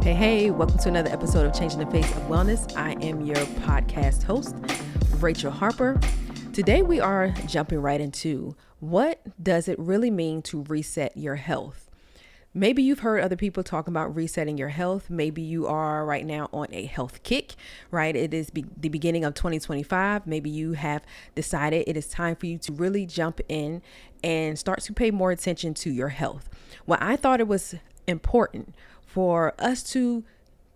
Hey, welcome to another episode of Changing the Face of Wellness. I am your podcast host, Rachel Harper. Today we are jumping right into what does it really mean to reset your health? Maybe you've heard other people talk about resetting your health. Maybe you are right now on a health kick, right? It is the beginning of 2025. Maybe you have decided it is time for you to really jump in and start to pay more attention to your health. Well, I thought it was important for us to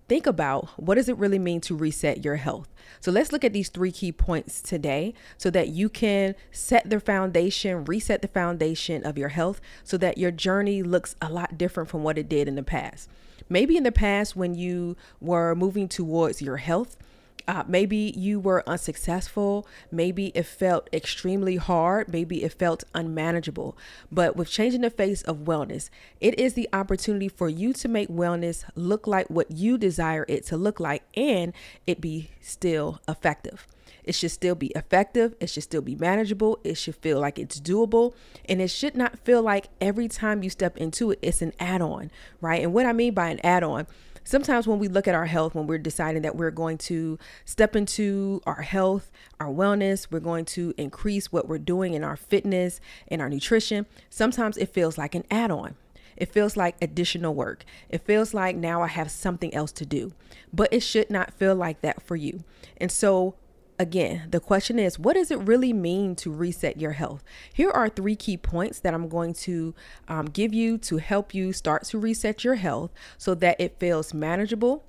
think about what does it really mean to reset your health. So let's look at these 3 key points today so that you can set the foundation, reset the foundation of your health so that your journey looks a lot different from what it did in the past. Maybe in the past when you were moving towards your health, maybe you were unsuccessful. Maybe it felt extremely hard. Maybe it felt unmanageable. But with changing the face of wellness, it is the opportunity for you to make wellness look like what you desire it to look like, and it be still effective. It should still be effective. It should still be manageable. It should feel like it's doable. And it should not feel like every time you step into it, it's an add-on, right? And what I mean by an add-on, sometimes when we look at our health, when we're deciding that we're going to step into our health, our wellness, we're going to increase what we're doing in our fitness and our nutrition, sometimes it feels like an add-on. It feels like additional work. It feels like now I have something else to do, but it should not feel like that for you. And so again, the question is, what does it really mean to reset your health? Here are 3 key points that I'm going to give you to help you start to reset your health so that it feels manageable,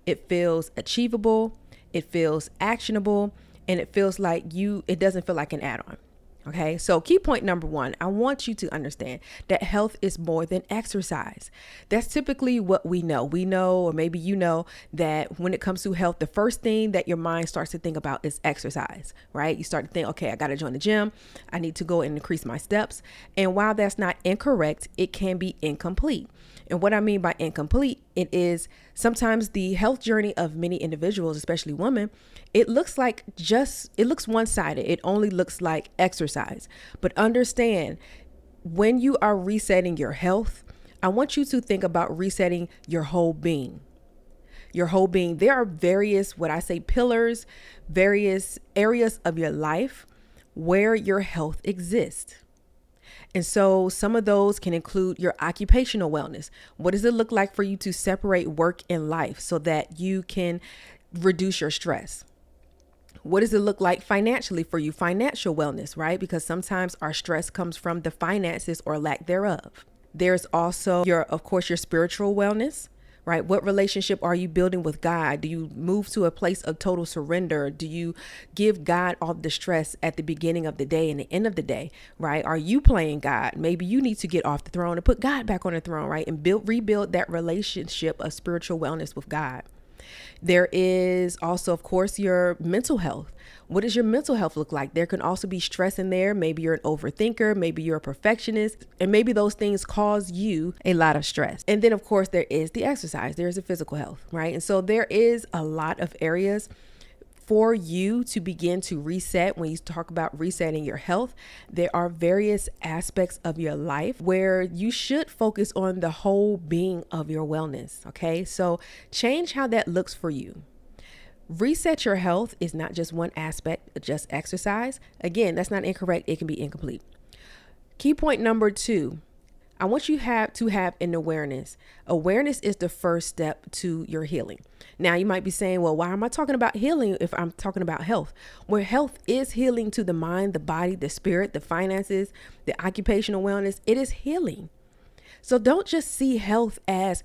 it feels achievable, it feels actionable, and it feels like it doesn't feel like an add-on. Okay, so key point number 1, I want you to understand that health is more than exercise. That's typically what we know. We know, or maybe you know, that when it comes to health, the first thing that your mind starts to think about is exercise, right? You start to think, okay, I got to join the gym. I need to go and increase my steps. And while that's not incorrect, it can be incomplete. And what I mean by incomplete, it is sometimes the health journey of many individuals, especially women, it looks one-sided. It only looks like exercise. But understand, when you are resetting your health, I want you to think about resetting your whole being. Your whole being. There are various, pillars, various areas of your life where your health exists. And so some of those can include your occupational wellness. What does it look like for you to separate work and life so that you can reduce your stress? What does it look like financially for you? Financial wellness, right? Because sometimes our stress comes from the finances or lack thereof. There's also your spiritual wellness, right? What relationship are you building with God? Do you move to a place of total surrender? Do you give God all the stress at the beginning of the day and the end of the day, right? Are you playing God? Maybe you need to get off the throne and put God back on the throne, right? And rebuild that relationship of spiritual wellness with God. There is also, of course, your mental health. What does your mental health look like? There can also be stress in there. Maybe you're an overthinker. Maybe you're a perfectionist. And maybe those things cause you a lot of stress. And then, of course, there is the exercise. There's the physical health, right? And so there is a lot of areas for you to begin to reset. When you talk about resetting your health, there are various aspects of your life where you should focus on the whole being of your wellness. Okay, so change how that looks for you. Reset your health is not just one aspect, just exercise. Again, that's not incorrect. It can be incomplete. Key point number 2. I want you to have an awareness. Awareness is the first step to your healing. Now, you might be saying, well, why am I talking about healing if I'm talking about health? Well, health is healing to the mind, the body, the spirit, the finances, the occupational wellness. It is healing. So don't just see health as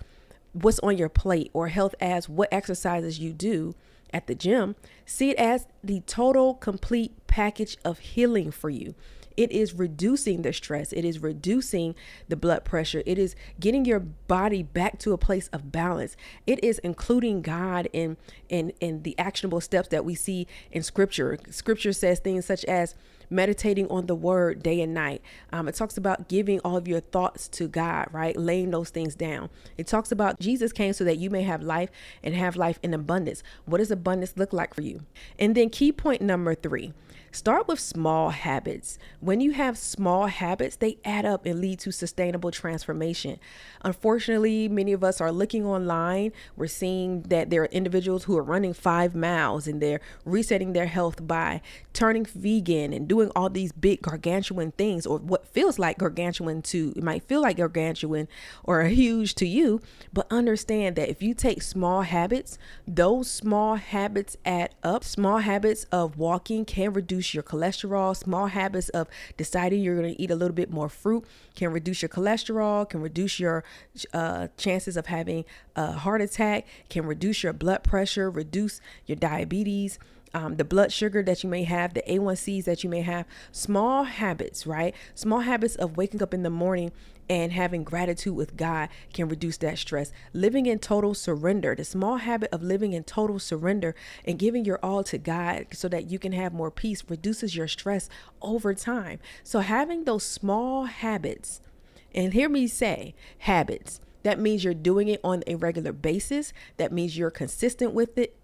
what's on your plate or health as what exercises you do at the gym. See it as the total, complete package of healing for you. It is reducing the stress. It is reducing the blood pressure. It is getting your body back to a place of balance. It is including God in the actionable steps that we see in Scripture. Scripture says things such as meditating on the word day and night. It talks about giving all of your thoughts to God, right? Laying those things down. It talks about Jesus came so that you may have life and have life in abundance. What does abundance look like for you? And then key point number 3. Start with small habits. When you have small habits, they add up and lead to sustainable transformation. Unfortunately, many of us are looking online. We're seeing that there are individuals who are running 5 miles and they're resetting their health by turning vegan and doing all these big gargantuan things, or what feels like gargantuan to, it might feel like gargantuan or huge to you, but understand that if you take small habits, those small habits add up. Small habits of walking can reduce your cholesterol. Small habits of deciding you're going to eat a little bit more fruit can reduce your cholesterol, can reduce your chances of having a heart attack, can reduce your blood pressure, reduce your diabetes, the blood sugar that you may have, the A1Cs that you may have. Small habits, right? Small habits of waking up in the morning and having gratitude with God can reduce that stress. Living in total surrender, the small habit of living in total surrender and giving your all to God so that you can have more peace reduces your stress over time. So having those small habits, and hear me say habits, that means you're doing it on a regular basis. That means you're consistent with it.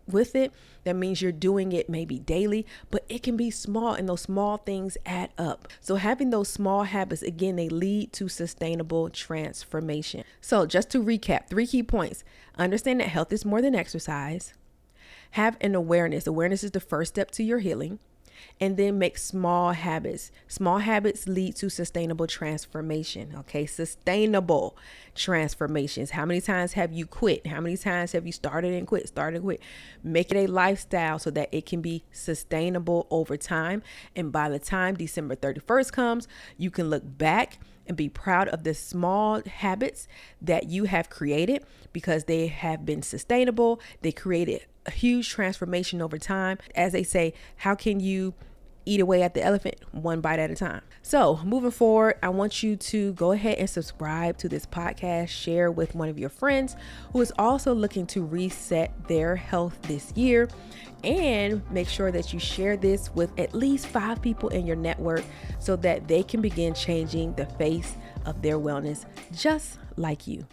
That means you're doing it maybe daily, but it can be small, and those small things add up. So having those small habits, again, they lead to sustainable transformation. So just to recap, 3 key points. Understand that health is more than exercise. Have an awareness. Awareness is the first step to your healing. And then make small habits. Small habits lead to sustainable transformation. Okay. Sustainable transformations. How many times have you quit? How many times have you started and quit? Make it a lifestyle so that it can be sustainable over time. And by the time December 31st comes, you can look back and be proud of the small habits that you have created because they have been sustainable. They created a huge transformation over time. As they say, how can you eat away at the elephant? One bite at a time. So moving forward, I want you to go ahead and subscribe to this podcast, share with one of your friends who is also looking to reset their health this year, and make sure that you share this with at least 5 people in your network so that they can begin changing the face of their wellness just like you.